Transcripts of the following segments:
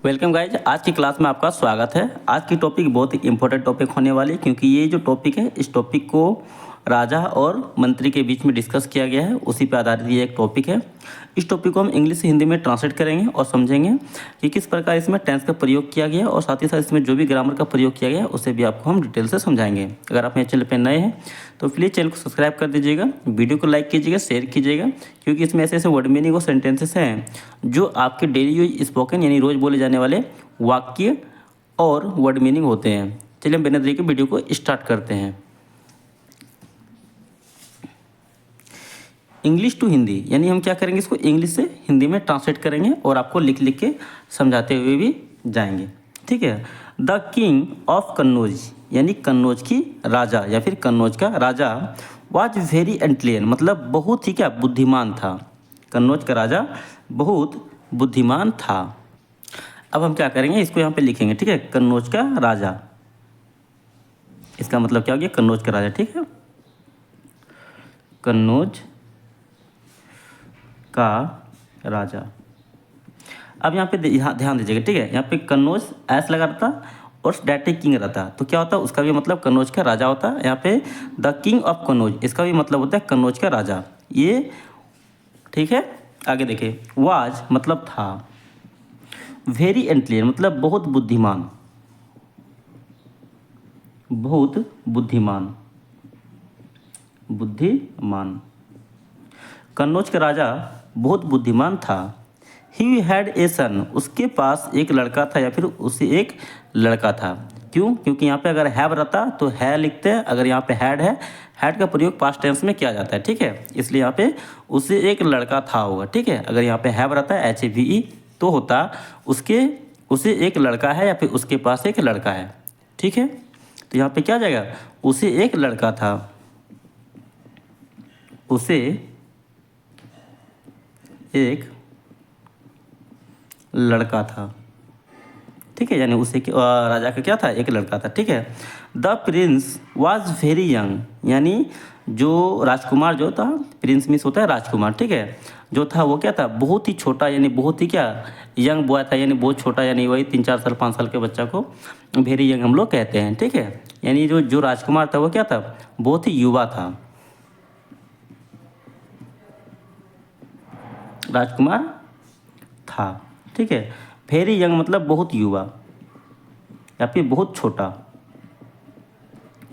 Welcome guys, आज की class में आपका स्वागत है। आज की टॉपिक बहुत ही इंपॉर्टेंट टॉपिक होने वाली है, क्योंकि ये जो टॉपिक है इस टॉपिक को राजा और मंत्री के बीच में डिस्कस किया गया है, उसी पर आधारित ये एक टॉपिक है। इस टॉपिक को हम इंग्लिश से हिंदी में ट्रांसलेट करेंगे और समझेंगे कि किस प्रकार इसमें टेंस का प्रयोग किया गया है और साथ ही साथ इसमें जो भी ग्रामर का प्रयोग किया गया है उसे भी आपको हम डिटेल से समझाएंगे। अगर आप मेरे चैनल पर नए हैं तो प्लीज़ चैनल को सब्सक्राइब कर दीजिएगा, वीडियो को लाइक कीजिएगा, शेयर कीजिएगा, क्योंकि इसमें ऐसे ऐसे वर्ड मीनिंग और सेंटेंसेस हैं जो आपके डेली यूज स्पोकन यानी रोज़ बोले जाने वाले वाक्य और वर्ड मीनिंग होते हैं। चलिए हम बिना देरी के वीडियो को स्टार्ट करते हैं। इंग्लिश टू हिंदी, यानी हम क्या करेंगे, इसको इंग्लिश से हिंदी में ट्रांसलेट करेंगे और आपको लिख लिख के समझाते हुए भी जाएंगे। ठीक है। द किंग ऑफ कन्नौज, यानी कन्नौज की राजा या फिर कन्नौज का राजा, वाज वेरी इंटेलिजेंट, मतलब बहुत ही क्या बुद्धिमान था। कन्नौज का राजा बहुत बुद्धिमान था। अब हम क्या करेंगे, इसको यहाँ पे लिखेंगे। ठीक है, कन्नौज का राजा, इसका मतलब क्या हो गया, कन्नौज का राजा। ठीक है, कन्नौज का राजा। अब यहाँ पे ध्यान दीजिएगा। ठीक है, यहाँ पे कन्नौज ऐस लगा रहता और डायरेक्टली किंग रहता, तो क्या होता है, उसका भी मतलब कन्नौज का राजा होता है। यहाँ पे द किंग ऑफ कन्नौज, इसका भी मतलब होता है कन्नौज का राजा। ये ठीक है। आगे देखिए, वाज मतलब था, वेरी इंटेलिजेंट मतलब बहुत बुद्धिमान, बहुत बुद्धिमान, बुद्धिमान। कन्नौज का राजा बहुत बुद्धिमान था। ही हैड ए सन, उसके पास एक लड़का था या फिर उसे एक लड़का था। क्यों? क्योंकि यहाँ पे अगर हैव रहता तो है लिखते हैं, अगर यहाँ पे हैड है, हैड का प्रयोग पास्ट टेंस में किया जाता है। ठीक है, इसलिए यहाँ पे उसे एक लड़का था होगा। ठीक है, अगर यहाँ पे हैव रहता है HAVE तो होता उसे एक लड़का है या फिर उसके पास एक लड़का है। ठीक है, तो यहाँ पे क्या जाएगा, उसे एक लड़का था, उसे एक लड़का था। ठीक है, यानी उसे राजा का क्या था, एक लड़का था। ठीक है। The Prince was very young, यानी जो राजकुमार जो था, प्रिंस मीन्स होता है राजकुमार। ठीक है, जो था वो क्या था, बहुत ही छोटा, यानी बहुत ही क्या यंग बॉय था, यानी बहुत छोटा, यानी वही 3-4 साल 5 साल के बच्चा को वेरी यंग हम लोग कहते हैं। ठीक है, यानी जो राजकुमार था वो क्या था, बहुत ही युवा था, राजकुमार था। ठीक है, वेरी यंग मतलब बहुत युवा या फिर बहुत छोटा।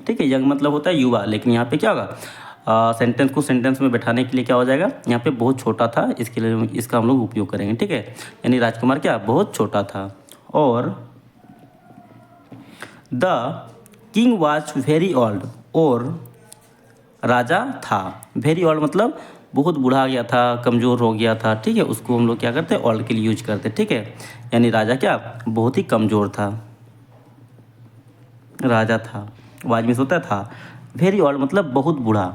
ठीक है, यंग मतलब होता है युवा, लेकिन यहाँ पे क्या होगा, सेंटेंस को सेंटेंस में बैठाने के लिए क्या हो जाएगा, यहाँ पे बहुत छोटा था, इसके लिए इसका हम लोग उपयोग करेंगे। ठीक है, यानी राजकुमार क्या बहुत छोटा था। और the king was very old, और राजा था वेरी ओल्ड मतलब बहुत बूढ़ा गया था, कमज़ोर हो गया था। ठीक है, उसको हम लोग क्या करते हैं, ओल्ड के लिए यूज करते हैं। ठीक है, यानी राजा क्या बहुत ही कमज़ोर था, राजा था, वाज में होता था, वेरी ओल्ड मतलब बहुत बूढ़ा,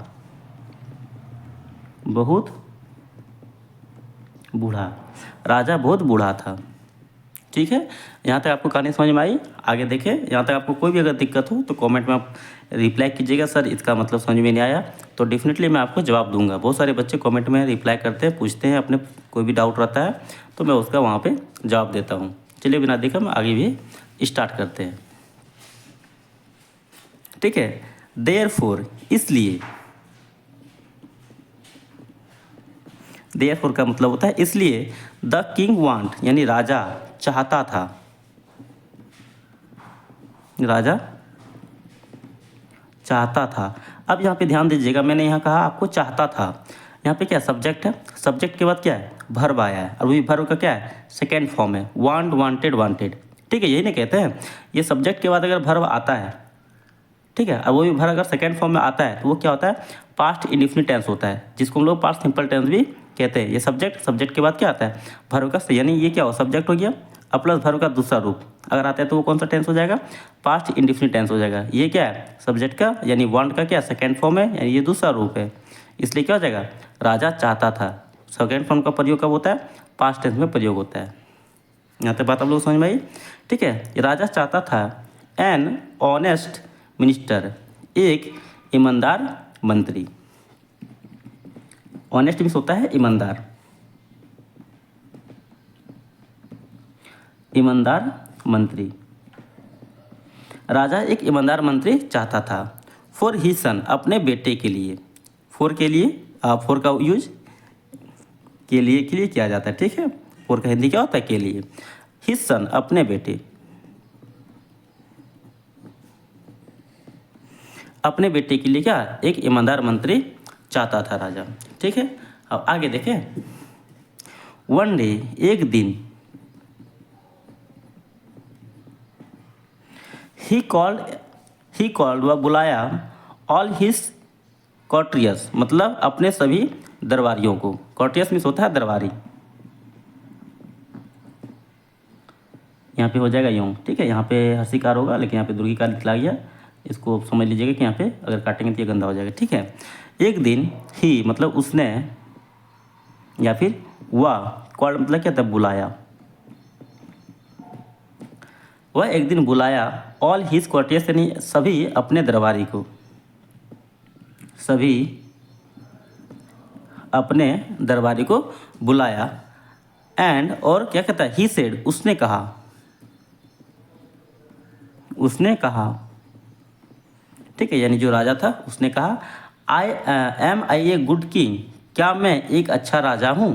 बहुत बूढ़ा, राजा बहुत बूढ़ा था। ठीक है, यहाँ तक आपको कहानी समझ में आई। आगे देखें, यहाँ तक आपको कोई भी अगर दिक्कत हो तो कमेंट में आप रिप्लाई कीजिएगा, सर इसका मतलब समझ में नहीं आया, तो डेफिनेटली मैं आपको जवाब दूंगा। बहुत सारे बच्चे कमेंट में रिप्लाई करते हैं, पूछते हैं, अपने कोई भी डाउट रहता है तो मैं उसका वहाँ पे जवाब देता हूँ। चलिए बिना देखे हम आगे भी स्टार्ट करते हैं। ठीक है, देयरफॉर इसलिए, देयरफॉर का मतलब होता है इसलिए, द किंग वांट यानी राजा चाहता था, राजा चाहता था। अब यहाँ पे ध्यान दीजिएगा, मैंने यहाँ कहा आपको चाहता था, यहाँ पे क्या सब्जेक्ट है, सब्जेक्ट के बाद क्या है, वर्ब आया है, और वही वर्ब का क्या है, सेकेंड फॉर्म है, वांट, वांटेड, वांटेड। ठीक है, यही नहीं कहते हैं, ये सब्जेक्ट के बाद अगर वर्ब आता है, ठीक है, अब वो भी वर्ब अगर सेकेंड फॉर्म में आता है तो वो क्या होता है, पास्ट इंडेफिनिट टेंस होता है, जिसको हम लोग पास्ट सिंपल टेंस भी कहते हैं। ये सब्जेक्ट के बाद क्या आता है, वर्ब का, यानी ये क्या हो, सब्जेक्ट हो गया अब प्लस वर्ब का दूसरा रूप अगर आता है तो वो कौन सा टेंस हो जाएगा, पास्ट इंडेफिनिट टेंस हो जाएगा। ये क्या है, सब्जेक्ट का यानी वांट का क्या सेकेंड फॉर्म है, यानी ये दूसरा रूप है, इसलिए क्या हो जाएगा, राजा चाहता था। सेकेंड फॉर्म का प्रयोग कब होता है, पास्ट टेंस में प्रयोग होता है। यहाँ तक बात आप लोग समझ में आई। ठीक है, राजा चाहता था एन ऑनेस्ट मिनिस्टर, एक ईमानदार मंत्री। ऑनेस्ट मीन्स होता है ईमानदार, ईमानदार मंत्री। राजा एक ईमानदार मंत्री चाहता था। फॉर ही सन, अपने बेटे के लिए। फॉर के लिए फॉर का यूज के लिए किया जाता है, ठीक है। फॉर का हिंदी क्या होता है, के लिए। हिज सन, अपने बेटे। अपने बेटे के लिए क्या, एक ईमानदार मंत्री चाहता था राजा, ठीक है। अब आगे देखें। वन डे, एक दिन। ही कॉल्ड वह बुलाया ऑल हिज कॉर्टियर्स, मतलब अपने सभी दरबारियों को। कॉर्टियर्स मीन्स होता है दरबारी। यहाँ पे हो जाएगा यूँ, ठीक है। यहाँ पे हर्षिकार होगा, लेकिन यहाँ पे दुर्घिकार लिखा गया। इसको समझ लीजिएगा कि यहाँ पे अगर काटेंगे तो ये गंदा हो जाएगा, ठीक है। एक दिन ही मतलब उसने, या फिर वह, कॉल्ड मतलब क्या था, बुलाया। वह एक दिन बुलाया ऑल हिज कॉर्टियर्स, यानी सभी अपने दरबारी को, सभी अपने दरबारी को बुलाया। एंड, और क्या कहता है, ही सेड, उसने कहा, ठीक है। यानी जो राजा था उसने कहा, आई ए गुड किंग, क्या मैं एक अच्छा राजा हूँ।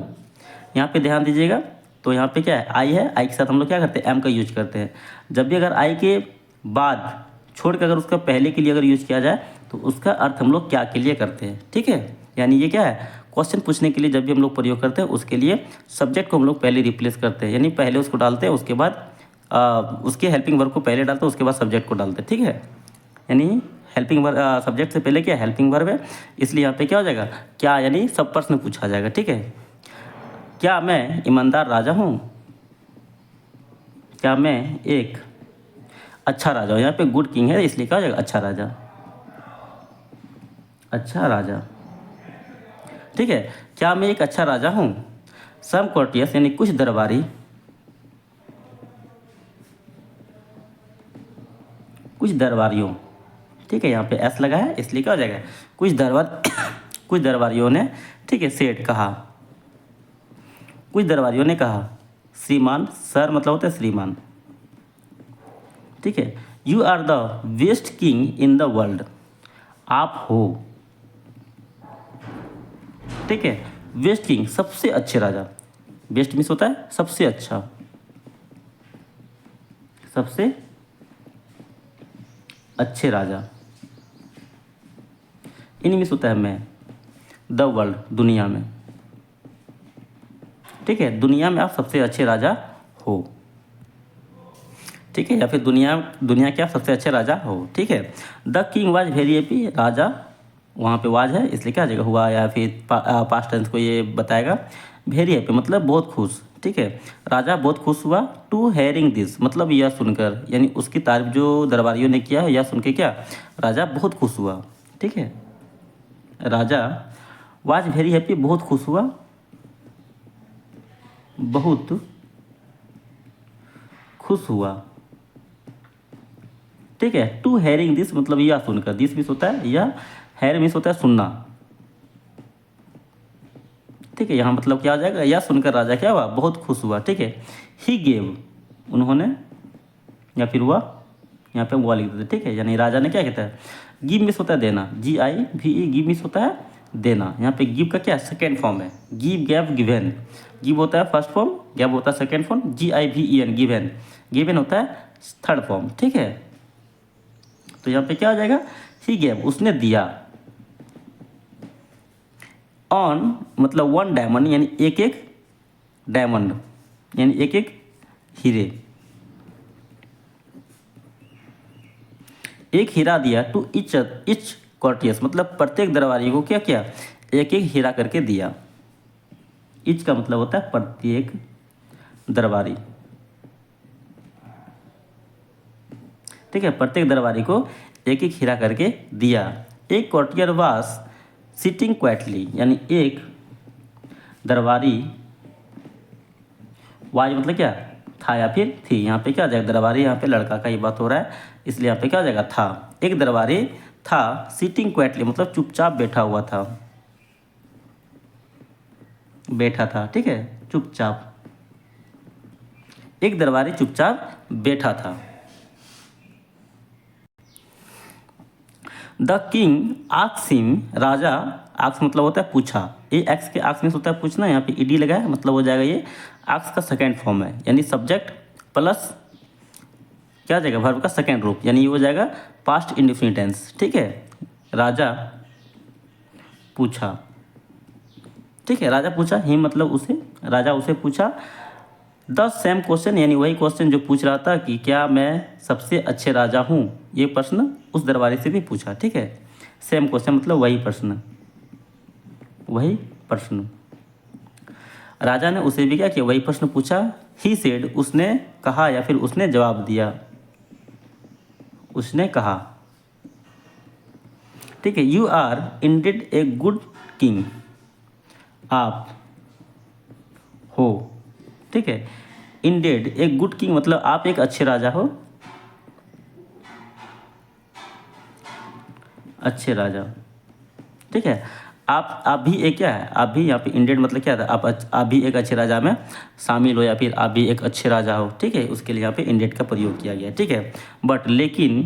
यहाँ पे ध्यान दीजिएगा। तो यहाँ पे क्या है, आई है, आई के साथ हम लोग क्या करते हैं, एम का यूज करते हैं। जब भी अगर आई के बाद छोड़ कर अगर उसका पहले के लिए अगर यूज किया जाए तो उसका अर्थ हम लोग क्या के लिए करते हैं, ठीक है। यानी ये क्या है, क्वेश्चन पूछने के लिए जब भी हम लोग प्रयोग करते हैं उसके लिए सब्जेक्ट को हम लोग पहले रिप्लेस करते हैं, यानी पहले उसको डालते हैं, उसके बाद उसके हेल्पिंग वर्ब को पहले डालते हैं, उसके बाद सब्जेक्ट को डालते हैं, ठीक है। यानी हेल्पिंग वर्ब, सब्जेक्ट से पहले क्या हेल्पिंग वर्ब है, इसलिए यहाँ पे क्या हो जाएगा, क्या, यानी सब प्रश्न पूछा जाएगा, ठीक है। क्या मैं ईमानदार राजा हूँ, क्या मैं एक अच्छा राजा हूँ। यहाँ पे गुड किंग है इसलिए क्या हो जाएगा, अच्छा राजा, अच्छा राजा, ठीक है। क्या मैं एक अच्छा राजा हूँ। सम कोर्टियस, यानी कुछ दरबारी, कुछ दरबारियों, ठीक है। यहाँ पे एस लगा है इसलिए क्या हो जाएगा, कुछ दरबारियों ने, ठीक है, सेठ कहा, कुछ दरबारियों ने कहा, श्रीमान, सर मतलब होता है श्रीमान, ठीक है। You are the best king in the world, आप हो, ठीक है, बेस्ट किंग, सबसे अच्छे राजा। बेस्ट मीन्स होता है सबसे अच्छा, सबसे अच्छे राजा। इन मीन्स होता है मैं, द वर्ल्ड, दुनिया में, ठीक है। दुनिया में आप सबसे अच्छे राजा हो, ठीक है। या फिर दुनिया के आप सबसे अच्छे राजा हो, ठीक है। The king was very happy, राजा वहाँ पे वाज है इसलिए क्या आ जाएगा, हुआ, या फिर पास्ट टेंस को ये बताएगा। वेरी हैप्पी मतलब बहुत खुश, ठीक है। राजा बहुत खुश हुआ। टू हेयरिंग दिस मतलब यह सुनकर, यानी उसकी तारीफ जो दरबारियों ने किया है, यह सुन के क्या, राजा बहुत खुश हुआ, ठीक है। राजा वाज वेरी हैप्पी, बहुत खुश हुआ, बहुत खुश हुआ, ठीक है। टू हेयरिंग दिस मतलब यह सुनकर, दिस मिस होता है यह, हेयर मिस होता है सुनना, ठीक है। यहाँ मतलब क्या आ जाएगा, यह सुनकर राजा क्या हुआ, बहुत खुश हुआ, ठीक है। ही गेव, उन्होंने, या फिर वह, यहाँ पे वह लिख देते, ठीक है। यानी राजा ने क्या कहता है, गिव मिस होता है देना, GIVE, गिव मिस होता है देना। यहाँ पे गिव का क्या सेकेंड फॉर्म है, गिव, गैव, गिवेन। गिव होता है फर्स्ट फॉर्म, गैव होता है second form, GIVEN, given. Given होता है थर्ड फॉर्म, ठीक है। तो यहाँ पे क्या हो जाएगा, ही गेव, उसने दिया। ऑन मतलब वन डायमंड, यानी एक एक डायमंड, यानी एक एक हीरे, एक हीरा दिया। टू इच कॉर्टियस मतलब प्रत्येक दरबारी को क्या किया, एक एक हीरा करके दिया। इच का मतलब होता है प्रत्येक दरबारी, ठीक है। प्रत्येक दरबारी को एक एक हीरा करके दिया। एक कॉर्टियर वास सिटिंग क्वाइटली, यानी एक दरबारी, वाज मतलब क्या, था या फिर थी। यहाँ पे क्या आ जाएगा, दरबारी, यहाँ पे लड़का का ही बात हो रहा है इसलिए यहाँ पे क्या आ जाएगा, था। एक दरबारी था, सिटिंग क्वाइटली मतलब चुपचाप बैठा हुआ था, बैठा था, ठीक है, चुपचाप। एक दरबारी चुपचाप बैठा था। The king asked him, Raja, ask मतलब होता है पूछा, ये एक्स के आस्क में होता है पूछना, यहाँ पे ईडी लगा है मतलब हो जाएगा ये आस्क का सेकेंड फॉर्म है, यानी सब्जेक्ट प्लस क्या हो जाएगा वर्ब का सेकेंड रूप, यानी ये हो जाएगा पास्ट इंडेफिनिट टेंस। ठीक है, राजा पूछा, ठीक है, राजा पूछा, हिम मतलब उसे, राजा उसे पूछा, द सेम क्वेश्चन यानी वही क्वेश्चन जो पूछ रहा था कि क्या मैं सबसे अच्छे राजा हूँ, ये प्रश्न उस दरबारी से भी पूछा। ठीक है, सेम क्वेश्चन मतलब वही प्रश्न, वही प्रश्न। राजा ने उसे भी क्या किया, वही प्रश्न पूछा। ही सेड, उसने कहा या फिर उसने जवाब दिया, उसने कहा। ठीक है, you are indeed a good king, आप हो। ठीक है, इंडेड ए गुड किंग मतलब आप एक अच्छे राजा हो, अच्छे राजा। ठीक है, आप भी एक क्या है, आप भी यहाँ पे इंडेड मतलब क्या था, आप भी एक अच्छे राजा में शामिल हो या फिर आप भी एक अच्छे राजा हो। ठीक है, उसके लिए यहाँ पे इंडेड का प्रयोग किया गया। ठीक है, बट लेकिन,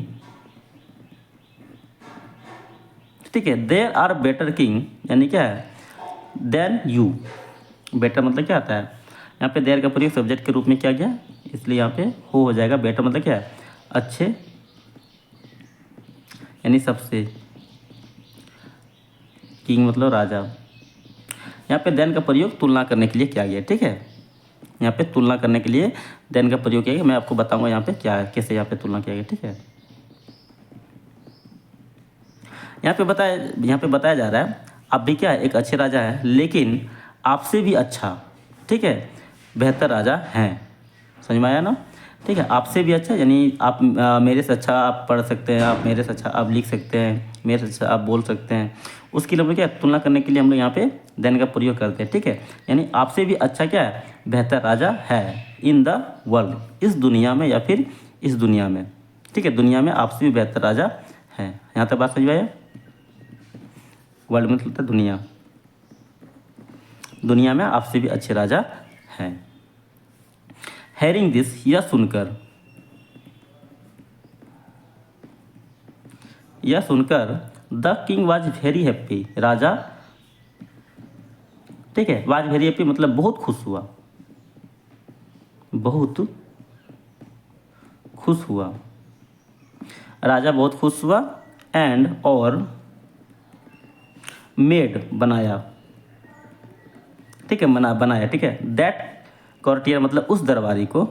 ठीक है, देयर आर बेटर किंग यानी क्या है, देन यू। बेटर मतलब क्या आता है, यहाँ पे देयर का प्रयोग सब्जेक्ट के रूप में किया गया, इसलिए यहाँ पे हो जाएगा। बेटर मतलब क्या है, अच्छे यानी सबसे, किंग मतलब राजा। यहाँ पे देन का प्रयोग तुलना करने के लिए किया गया। ठीक है, यहाँ पे तुलना करने के लिए देन का प्रयोग किया गया, मैं आपको बताऊंगा यहाँ पे क्या है, कैसे यहाँ पे तुलना किया गया। ठीक है, यहाँ पे बताया जा रहा है आप भी क्या है, एक अच्छे राजा है, लेकिन आपसे भी अच्छा, ठीक है, बेहतर राजा हैं। समझ में आया ना। ठीक है, आपसे भी अच्छा यानी आप मेरे से अच्छा आप पढ़ सकते हैं, आप मेरे से अच्छा आप लिख सकते हैं, मेरे से अच्छा आप बोल सकते हैं, उसके लिए क्या तुलना करने के लिए हम लोग यहाँ पे देन का प्रयोग करते हैं। ठीक है, यानी आपसे भी अच्छा क्या है, बेहतर राजा है इन द वर्ल्ड, इस दुनिया में या फिर इस दुनिया में। ठीक है, दुनिया में आपसे भी बेहतर राजा है। यहाँ तक बात समझ में आया। वर्ल्ड में मतलब दुनिया, दुनिया में आपसे भी अच्छे राजा हैं। हेयरिंग दिस, यह सुनकर, the king was very happy, राजा, ठीक है, वाज वेरी हैप्पी मतलब बहुत खुश हुआ, बहुत खुश हुआ, राजा बहुत खुश हुआ। एंड और मेड बनाया, ठीक है, बनाया। ठीक है, दैट कॉर्टियर मतलब उस दरबारी को,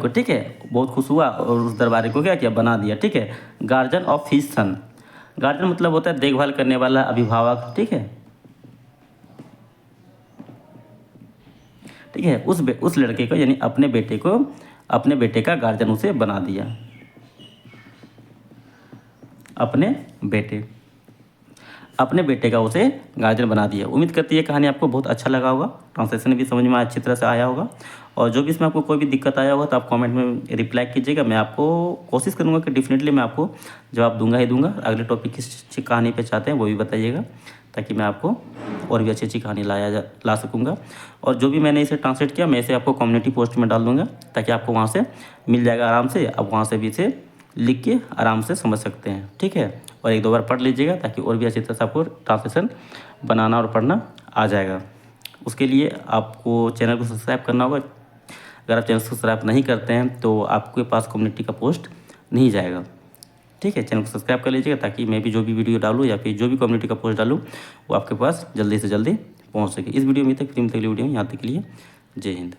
ठीक है, बहुत खुश हुआ और उस दरबारी को क्या किया, बना दिया। ठीक है, guardian of his son, guardian मतलब होता है देखभाल करने वाला, अभिभावक। ठीक है, ठीक है, उस लड़के को यानी अपने बेटे का गार्जियन उसे बना दिया, अपने बेटे का उसे गार्जियन बना दिया। उम्मीद करती है कहानी आपको बहुत अच्छा लगा होगा, ट्रांसलेशन भी समझ में अच्छी तरह से आया होगा, और जो भी इसमें आपको कोई भी दिक्कत आया होगा तो आप कमेंट में रिप्लाई कीजिएगा। मैं आपको कोशिश करूंगा कि डेफिनेटली मैं आपको जवाब दूंगा ही दूंगा। अगले टॉपिक किस कहानी पे चाहते हैं वो भी बताइएगा, ताकि मैं आपको और भी अच्छी कहानी ला सकूँगा। और जो भी मैंने इसे ट्रांसलेट किया मैं इसे आपको कम्युनिटी पोस्ट में डाल दूँगा, ताकि आपको वहाँ से मिल जाएगा आराम से, आप वहाँ से भी इसे लिख के आराम से समझ सकते हैं। ठीक है, और एक दो बार पढ़ लीजिएगा ताकि और भी अच्छी तरह से आपको ट्रांसलेशन बनाना और पढ़ना आ जाएगा। उसके लिए आपको चैनल को सब्सक्राइब करना होगा। अगर आप चैनल को सब्सक्राइब नहीं करते हैं तो आपके पास कम्युनिटी का पोस्ट नहीं जाएगा। ठीक है, चैनल को सब्सक्राइब कर लीजिएगा ताकि मैं भी जो भी वीडियो डालूँ या फिर जो भी कम्युनिटी का पोस्ट डालूँ वो आपके पास जल्दी से जल्दी पहुँच सके। इस वीडियो में तक फिल्म तक वीडियो यहाँ तक के लिए जय हिंद।